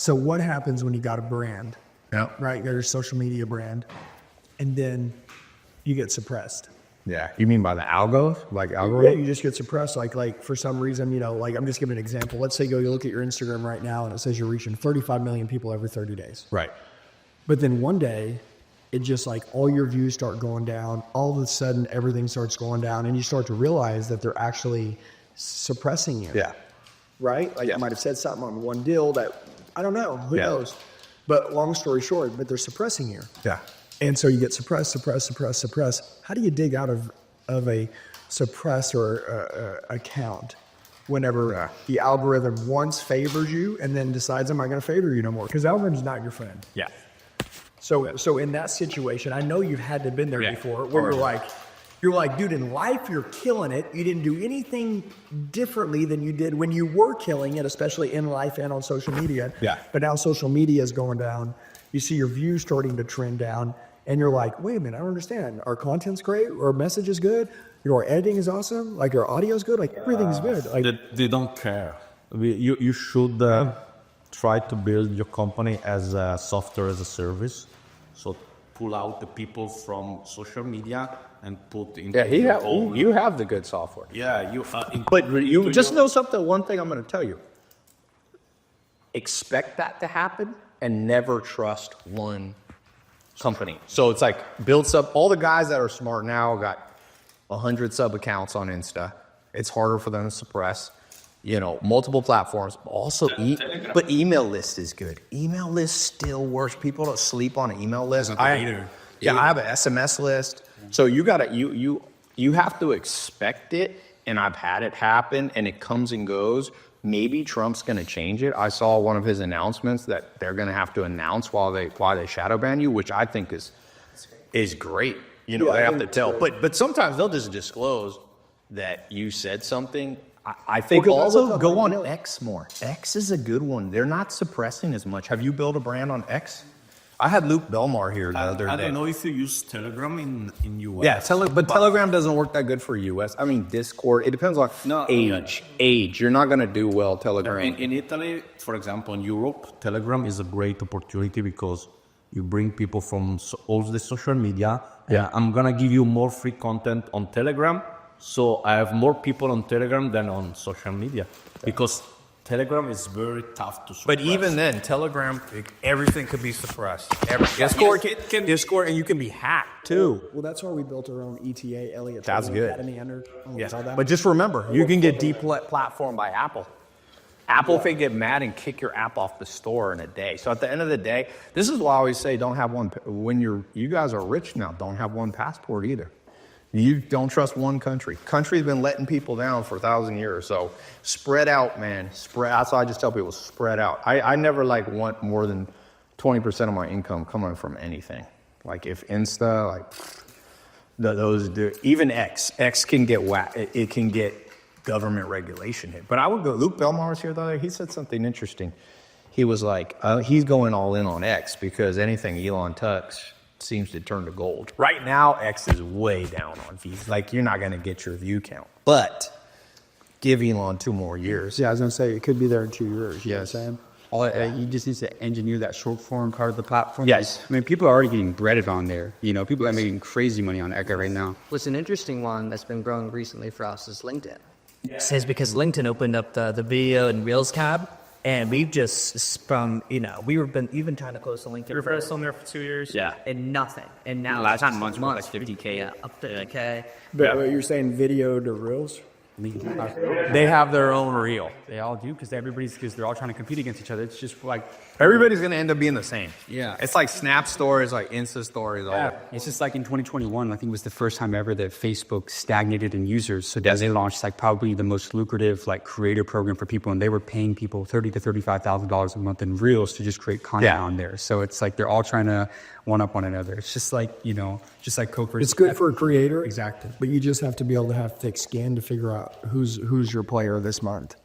So what happens when you got a brand, Yeah. right? You got your social media brand, and then you get suppressed. Yeah. You mean by the algos? Like Yeah, algorithm? you just get suppressed. Like for some reason, you know, like I'm just giving an example. Let's say you look at your Instagram right now and it says you're reaching 35 million people every 30 days. Right. But then one day, it just like all your views start going down. All of a sudden, everything starts going down, and you start to realize that they're actually suppressing you. Yeah. Right? Like you might have said something on one deal that I don't know. Who Yeah. knows? But long story short, but they're suppressing you. Yeah. And so you get suppressed. How do you dig out of a suppress or account whenever the algorithm once favors you and then decides, am I going to favor you no more? Because the algorithm's not your friend. Yeah. So in that situation, I know you've had to have been there before, where you're like, dude, in life you're killing it. You didn't do anything differently than you did when you were killing it, especially in life and on social media. Yeah. But now social media is going down. You see your views starting to trend down, and you're like, wait a minute, I don't understand. Our content's great. Our message is good. Our editing is awesome. Like our audio's good. Like everything's good. Like They don't care. You should try to build your company as a software as a service. So pull out the people from social media and put into your own. You have the good software. Yeah, But you just know something. One thing I'm going to tell you. Expect that to happen and never trust one company. So it's like build sub. All the guys that are smart now got 100 sub accounts on Insta. It's harder for them to suppress. You know, multiple platforms. Also, but email list is good. Email list still works. People don't sleep on an email list. I have an SMS list. So you gotta you have to expect it. And I've had it happen, and it comes and goes. Maybe Trump's gonna change it. I saw one of his announcements that they're gonna have to announce why they shadow ban you, which I think is great. You know, they have to tell. But sometimes they'll just disclose that you said something. I think also go on X more. X is a good one. They're not suppressing as much. Have you built a brand on X? I had Luke Belmar here the other day. I don't know if you use Telegram in US. Yeah, but Telegram doesn't work that good for US. I mean, Discord, it depends on age. You're not going to do well Telegram. In Italy, for example, in Europe, Telegram is a great opportunity because you bring people from all the social media. Yeah. I'm going to give you more free content on Telegram. So I have more people on Telegram than on social media because Telegram is very tough to suppress. But even then, Telegram, everything could be suppressed. Discord, and you can be hacked too. well, that's why we built our own ETA, Elliott. That's good. Academy under. But just remember, you can get deplatformed by Apple. Apple can get mad and kick your app off the store in a day. So at the end of the day, this is why I always say don't have one. When you guys are rich now, don't have one passport either. You don't trust one country. Country's been letting people down for 1,000 years. So spread out, man. That's why I just tell people spread out. I never want more than 20% of my income coming from anything. Like if Insta, even X can get it can get government regulation hit. But I would go. Luke Belmar was here the other day. He said something interesting. He was like, he's going all in on X because anything Elon touches seems to turn to gold. Right now, X is way down on views. Like, you're not going to get your view count. But give Elon 2 more years. Yeah, I was going to say, it could be there in 2 years. You know what I'm saying? You just need to engineer that short form part of the platform. Yes. I mean, people are already getting breaded on there. You know, people are making crazy money on Echo right now. What's an interesting one that's been growing recently for us is LinkedIn. It's because LinkedIn opened up the video and Reels tab, and we've just we've been trying to close to LinkedIn. We were on there for 2 years. Yeah, and nothing. And now last it's month months, was like 50K up to 50K. But you're saying video to reels? They have their own reel. They all do because they're all trying to compete against each other. It's just like Everybody's going to end up being the same. Yeah. It's like Snap stories, like Insta stories. It's just like in 2021, I think it was the first time ever that Facebook stagnated in users. So they launched like probably the most lucrative like creator program for people, and they were paying people $30,000 to $35,000 a month in Reels to just create content on there. So it's like they're all trying to one up one another. It's just like, just like Coke versus It's good for a creator. Exactly. But you just have to be able to have thick skin to figure out who's your player this month.